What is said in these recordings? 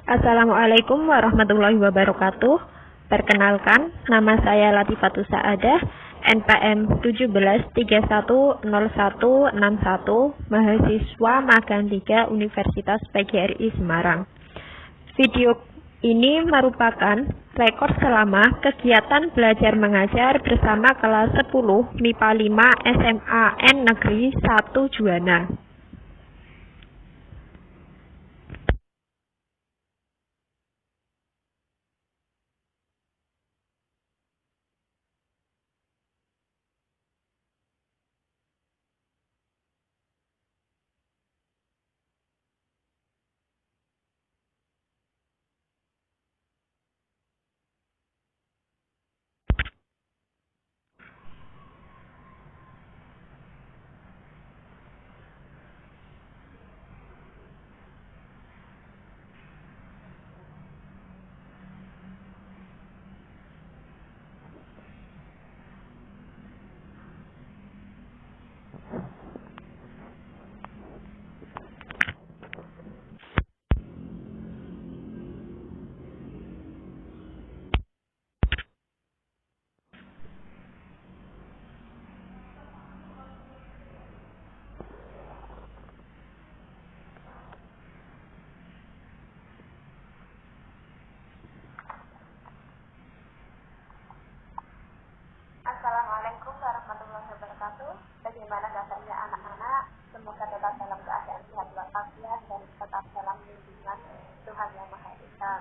Assalamualaikum warahmatullahi wabarakatuh. Perkenalkan, nama saya Latifatus Saadah, NPM 17310161, mahasiswa magang 3 Universitas PGRI Semarang. Video ini merupakan rekor selama kegiatan belajar mengajar bersama kelas 10 MIPA 5 SMA N Negeri 1 Juwana. Assalamualaikum warahmatullahi wabarakatuh. Bagaimana kabarnya anak-anak? Semoga tetap dalam keadaan sehat walafiat dan tetap dalam lindungan Tuhan Yang Maha Esa.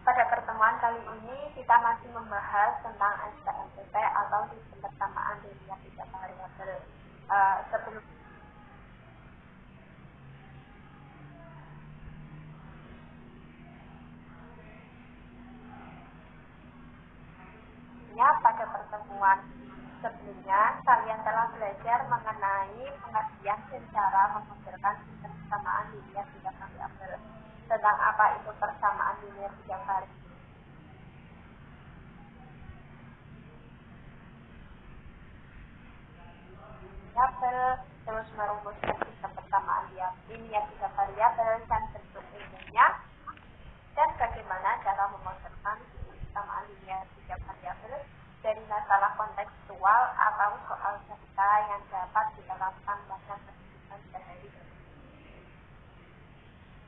Pada pertemuan kali ini kita masih membahas tentang SPLPP atau sistem persamaan linear tiga variabel. Pada pertemuan sebelumnya, kalian telah belajar mengenai pengertian dan cara memodelkan sistem persamaan linear tiga variabel. Tentang apa itu persamaan linear tiga variabel, terus merumuskan sistem persamaan linear tiga variabel dan bentuk ilmunya, dan bagaimana cara memodelkan sistem persamaan linear tiga variabel dari masalah kontekstual atau soal cerita yang dapat diterapkan pada kehidupan sehari-hari.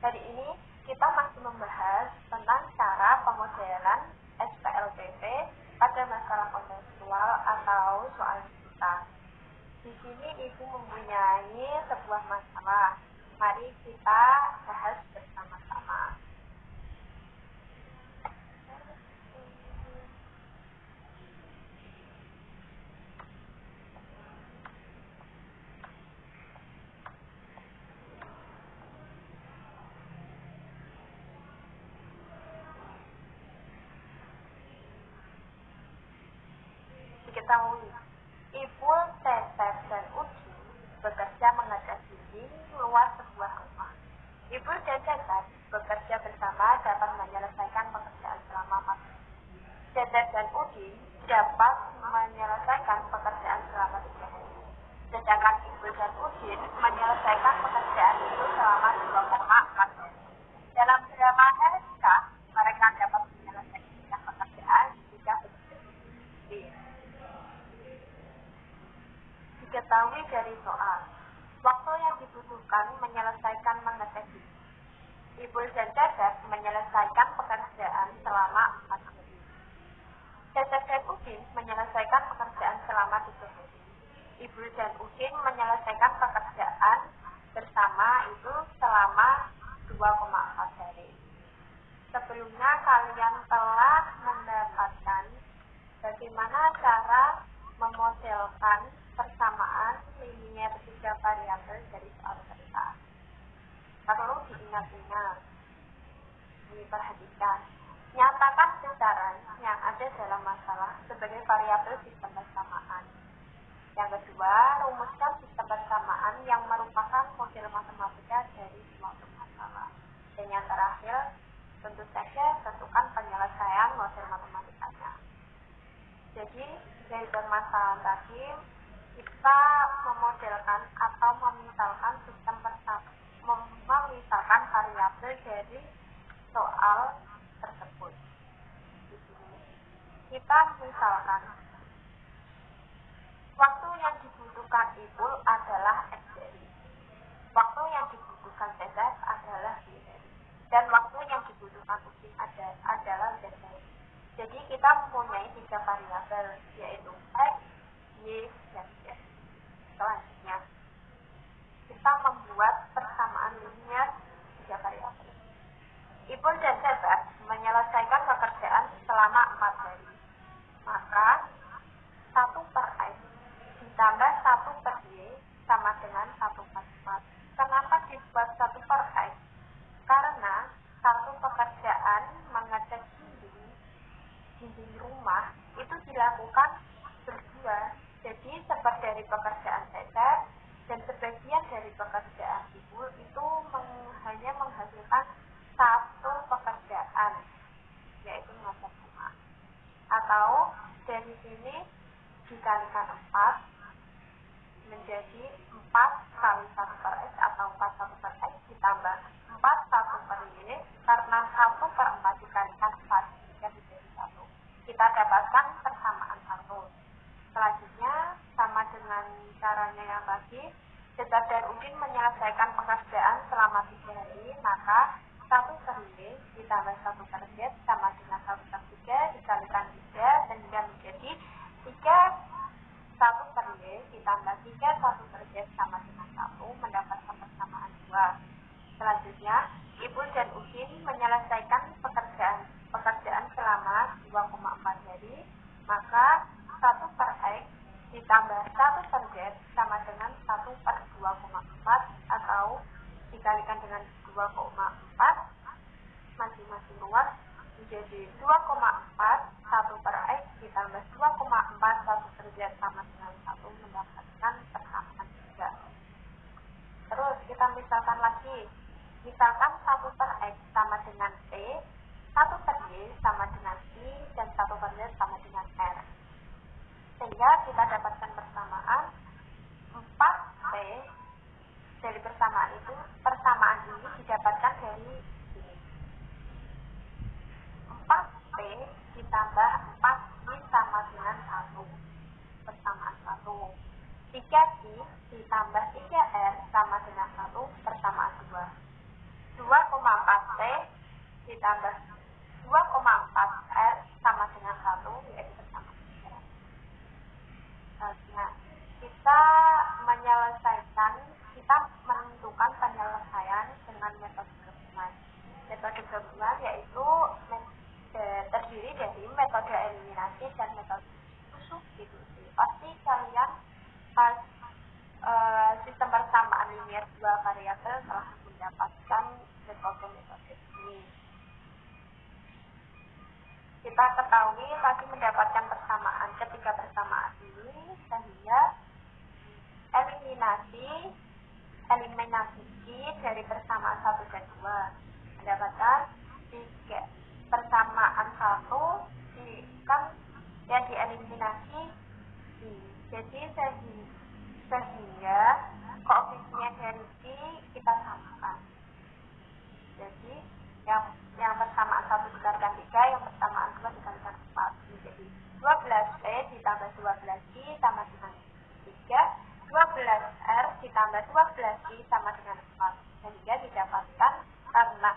Hari ini kita masih membahas tentang cara pemodelan SPLPP pada masalah kontekstual atau soal cerita. Di sini Ibu mempunyai sebuah masalah. Mari kita bahas bersama-sama. Diketahui, Ibu, Cecep, dan Uci bekerja mengajar dinding luar sebuah rumah. Ibu dan Cecep bekerja bersama dapat menyelesaikan pekerjaan selama 4 jam. Cecep dan Uci dapat menyelesaikan pekerjaan selama 3 hari. Sedangkan Ibu dan Udin menyelesaikan pekerjaan itu selama 2,4 jam. Dalam berapa harirkah mereka dapat menyelesaikan pekerjaan jika begitu? Diketahui dari soal, waktu yang dibutuhkan menyelesaikan mengetes ini. Ibu dan Cecep menyelesaikan pekerjaan selama 4 hari. Cecep dan Udin menyelesaikan pekerjaan selama 3 hari. Ibu dan Udin menyelesaikan pekerjaan bersama itu selama 2,4 hari. Sebelumnya kalian telah mendapatkan bagaimana cara memodelkan persamaan linear tiga variabel dari soal cerita. Perlu diingat-ingat, diperhatikan. Nyatakan besaran yang ada dalam masalah sebagai variabel sistem persamaan. Yang kedua, rumuskan sistem persamaan yang merupakan model matematika dari suatu masalah. Dan yang terakhir, tentu saja tentukan penyelesaian model matematikanya. Jadi, dari permasalahan tadi, kita memodelkan atau memisalkan sistem memisalkan variabel hasil dari soal tersebut. Di sini kita misalkan waktu yang dibutuhkan Ipul adalah X dari, waktu yang dibutuhkan Cecep adalah Y dari, dan waktu yang dibutuhkan Udin adalah Z dari. Jadi kita mempunyai 3 variabel, yaitu X, Y, dan Z. Selanjutnya kita membuat persamaan linear 3 variabel. Ipul dan Cecep menyelesaikan pekerjaan selama 4 hari. Maka 1 per X ditambah 1 per Y sama dengan 1 per 4. Kenapa dibuat 1 per X? Karena satu pekerjaan mengecat dinding rumah itu dilakukan berdua. Jadi sebagian dari pekerjaan Cecep dan sebagian dari pekerjaan Ipul itu hanya menghasilkan 1 pekerjaan, yaitu mengecat rumah. Atau dari sini dikalikan 4 menjadi 4 kali 1 per X atau 4 1 per X ditambah 4 1 per Y, karena 1 per 4 dikalikan 4 jika menjadi 1. Kita dapatkan persamaan 1. Selanjutnya sama dengan caranya yang tadi, Cecep dan Udin menyelesaikan pekerjaan selama 3 hari, maka 1 per Y ditambah 1 per Z sama dengan 1 per 3 dikalikan 3 sehingga menjadi 3 1 per Y ditambah 3 1 per Z sama dengan 1 mendapatkan persamaan 2. Selanjutnya, Ipul dan Udin menyelesaikan pekerjaan selama 2,4 hari, maka 1 per X ditambah 1 per Z sama dengan 1 per 2,4 atau dikalikan dengan 2,4 masing-masing ruas menjadi 2,4 1 per X ditambah 2,4 1 per Z sama dengan 1 mendapatkan persamaan 3. Terus kita misalkan lagi, misalkan 1 per X sama dengan T, 1 per Y sama dengan I, dan 1 per Z sama dengan R. Sehingga kita dapatkan persamaan 4P. Dari persamaan itu, persamaan ini didapatkan dari sini. 4P ditambah 4I sama dengan 1, persamaan 1. 3I ditambah 3R sama dengan 1, persamaan 2. 2,4T ditambah 2,4R sama dengan 1, yaitu persamaan 3. Selanjutnya, kita menentukan penyelesaian dengan metode gabungan. Metode gabungan yaitu terdiri dari metode eliminasi dan metode substitusi. Pasti kalian pas sistem persamaan linear 2 variabel telah mendapatkan metode-metode ini. Kita ketahui pasti mendapatkan persamaan ketiga persamaan ini, sehingga eliminasi dari persamaan 1 dan 2 mendapatkan 3 persamaan 1 kan yang dieliminasi ini. Jadi sehingga koefisien dari I kita samakan. Jadi yang persamaan 1 dikalikan 3, yang persamaan 2 dikalikan 4 menjadi 12P ditambah 12I sama dengan 3, 12R ditambah 12I sama dengan 4, sehingga didapatkan karena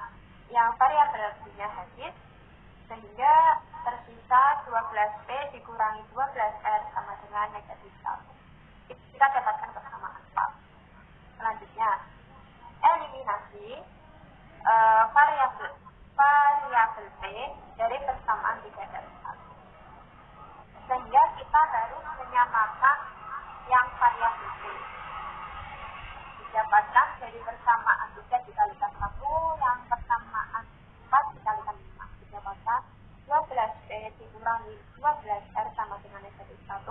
yang variabelnya habis, sehingga tersisa 12P dikurangi 12R sama dengan negatif 1. Kita dapatkan persamaan 4. Selanjutnya, eliminasi variabel P dari persamaan 3 dan 1. Sehingga kita harus menyamakan yang variabel P. Didapatkan dari persamaan 3 dikalikan 1, yang persamaan 4 dikalikan 5. Didapatkan 12P dikurangi 12R sama dengan negatif 1,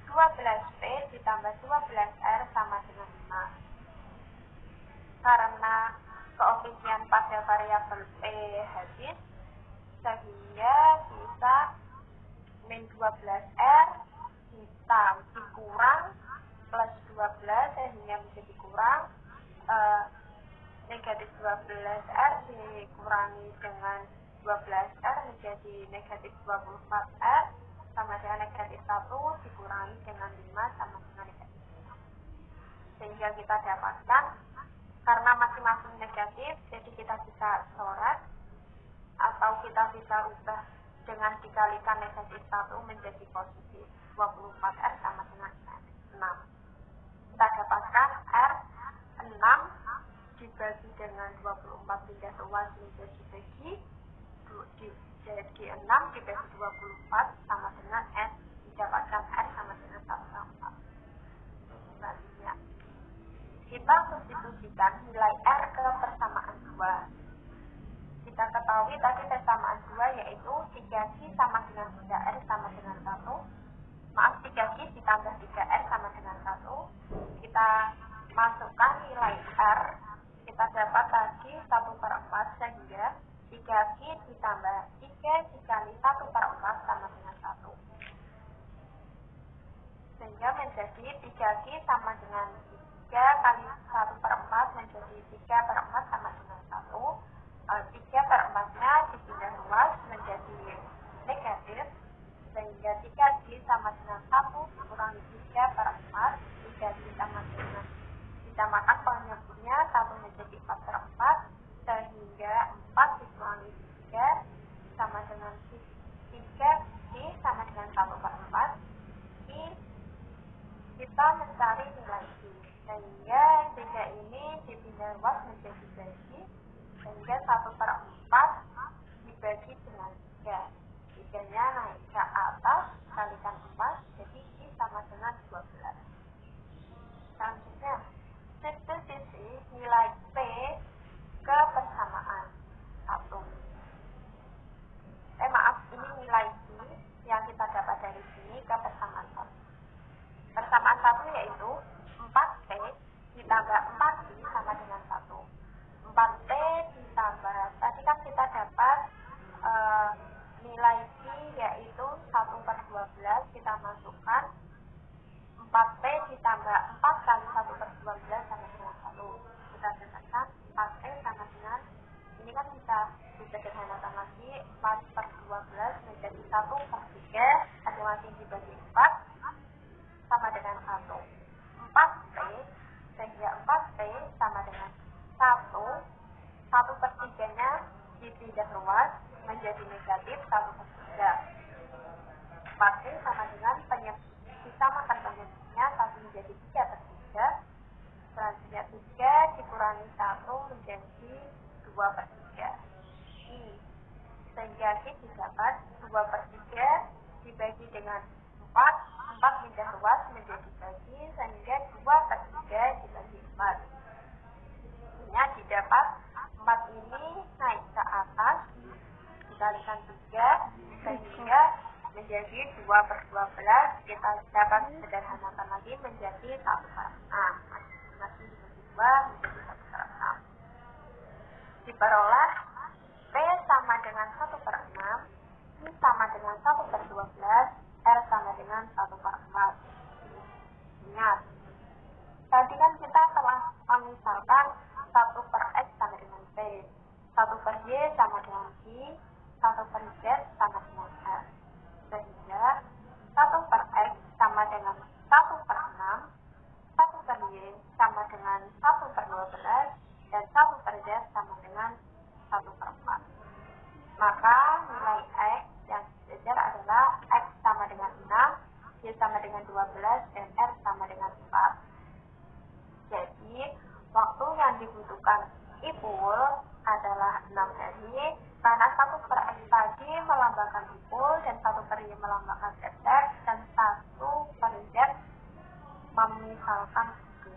12P ditambah 12R sama dengan 5. Karena koefisien pada variabel P habis, sehingga bisa min 12R dikurang plus 12 sehingga menjadi kurang negatif 12R dikurangi dengan 12R menjadi negatif 24R sama dengan negatif 1 dikurangi dengan 5 sama dengan negatif 5. Sehingga kita dapatkan karena masing-masing negatif, jadi kita bisa coret atau kita bisa ubah dengan dikalikan negatif 1 menjadi positif. 24R sama dengan 6. Kita dapatkan R 6 dibagi dengan 24 pindah ruas menjadi jadi 6 dibagi 24 sama dengan S, didapatkan R sama dengan 1/4. Selanjutnya, kita substitusikan nilai R ke persamaan 2. Kita ketahui tadi persamaan 2 yaitu 3Q sama dengan 3R sama dengan 1. Maaf, 3Q ditambah 3R sama dengan 1. Kita masukkan nilai R, kita dapat tadi 1/4 sehingga 3Q ditambah 3 dikali 1/4 sama dengan 1. Sehingga menjadi 3Q sama dengan 3 kali 1/4 menjadi 3/4 sama dengan 1. 3/4-nya dipindah ruas menjadi negatif, sehingga 3Q sama dengan 1 dikurangi 3/4. 3Q sama dengan ditambahkan penyebutnya 1 menjadi 4/4, sehingga 4 dikurangi 3 sama dengan 3Q sama dengan 1/4. Kita mencari nilai Q, sehingga 3 ini dipindah ruas menjadi bagi, sehingga 1/4 dibagi dengan 3. 3-nya naik ke atas, kalikan 4, jadi Q sama dengan 12. Selanjutnya, substitusi nilai P ke persamaan 1. Ini nilai Q yang kita dapat dari sini ke persamaan 1. Persamaan 1 yaitu 4T ditambah 4Q sama dengan 1. 4T ditambah, tadi kan kita dapat nilai Q yaitu 1/12, kita masukkan 4T ditambah 4 kali 1/12 sama dengan 1. Kita dapatkan 4T sama dengan, ini kan bisa disederhanakan lagi, 4/12 menjadi 1/3, masing-masing dibagi 4 sama dengan 1. 4T, sehingga 4T sama dengan 1. 1/3-nya dipindah ruas menjadi negatif 1/3. 4T sama dengan disamakan penyebutnya 1 menjadi 3/3. Selanjutnya 3 dikurangi 1 menjadi 2/3. Sehingga kita dapat 2/3 dibagi dengan 4 pindah ruas menjadi bagi, sehingga 2/3 dibagi 4. Ini didapat 4 ini naik ke atas, dikalikan 3, sehingga menjadi 2/12. Kita dapat sederhanakan lagi menjadi 1/6. Masih dibagi 2 menjadi 1/6. Diperoleh P sama dengan 1/6, Q sama dengan 1/12, R sama dengan 1/4. Ingat, tadi kan kita telah memisalkan 1/X sama dengan P, 1/Y sama dengan Q, 1/Z sama dengan R. Sehingga 1/X sama dengan 1/6, 1/Y sama dengan 1/12, dan 1/Z sama dengan 1/4. Maka nilai X yang sejajar adalah X sama dengan 6, Y sama dengan 12, dan R sama dengan 4. Jadi, waktu yang dibutuhkan Ipul adalah 6 hari, karena 1/X tadi melambangkan Ipul, dan 1/Y melambangkan Z, dan 1/Z memisalkan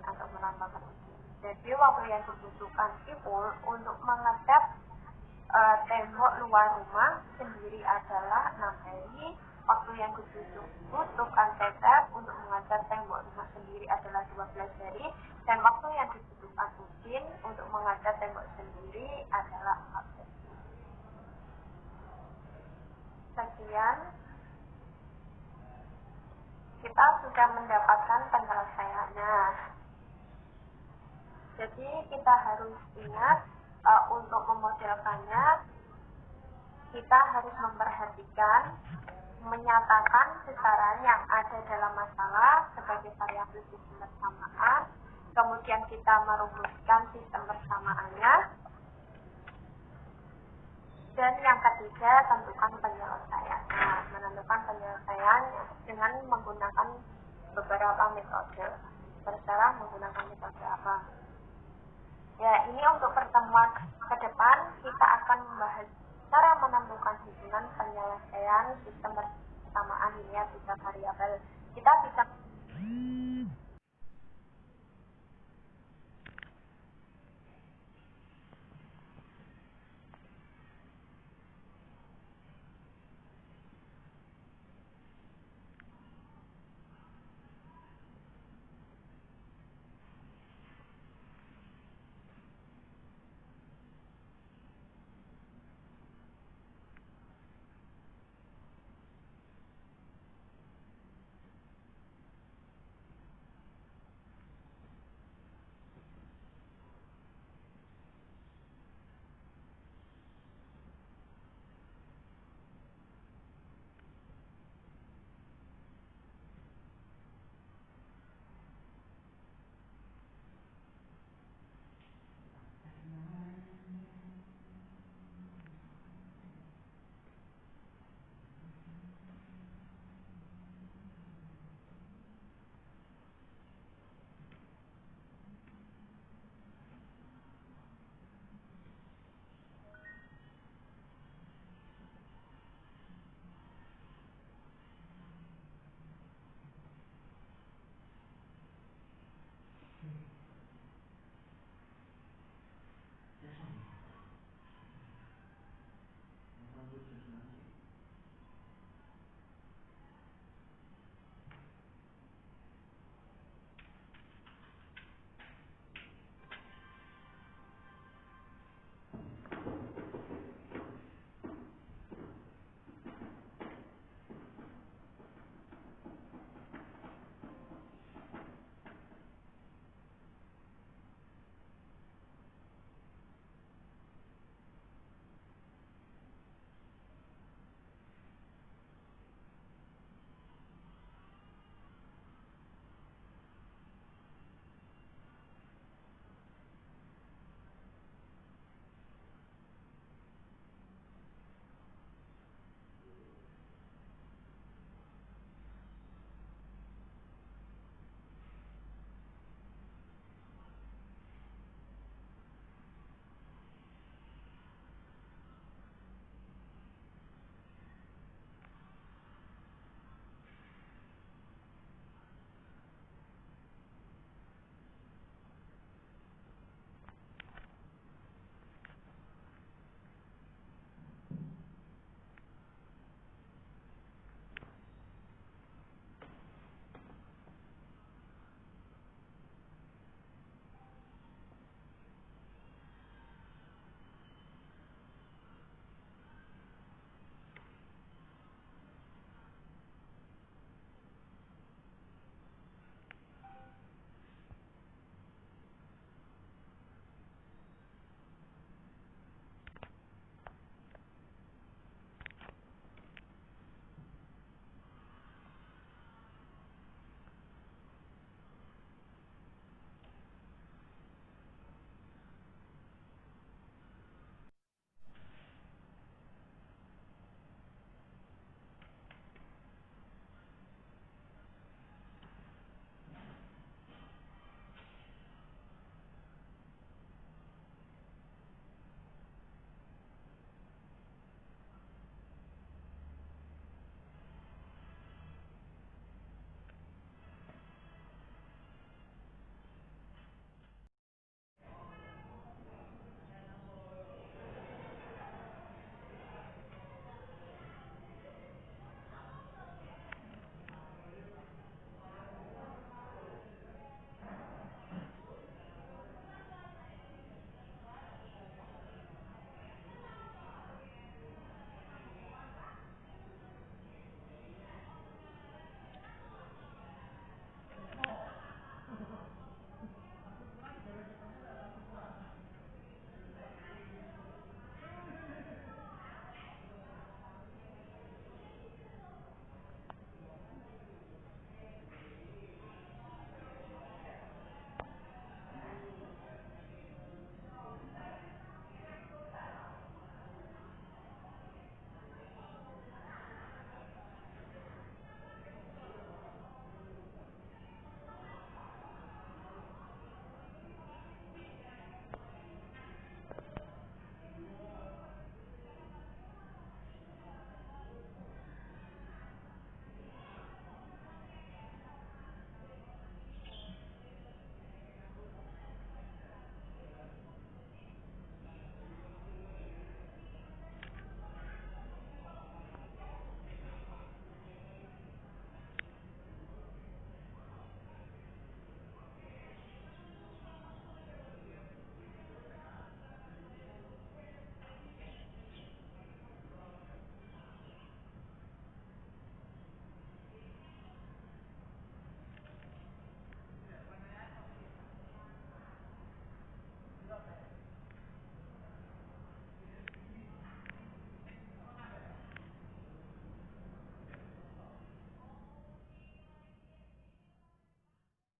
atau melambangkan uji. Jadi, waktu yang dibutuhkan Ipul untuk mengecat tembok luar rumah sendiri adalah 6 hari. Waktu yang dibutuhkan tetap untuk mengecat tembok rumah sendiri adalah 12 hari. Dan waktu yang dibutuhkan Udin untuk mengecat tembok sendiri adalah 4 hari. Sekian, kita sudah mendapatkan penyelesaiannya. Jadi kita harus ingat untuk memodelkannya, kita harus memperhatikan, menyatakan besaran yang ada dalam masalah sebagai variabel sistem persamaan, kemudian kita merumuskan sistem persamaannya, dan yang ketiga tentukan penyelesaian. Nah, menentukan penyelesaian dengan menggunakan beberapa metode. Terserah menggunakan metode apa. Ya, ini untuk pertemuan ke depan kita akan membahas cara menemukan hubungan penyelesaian sistem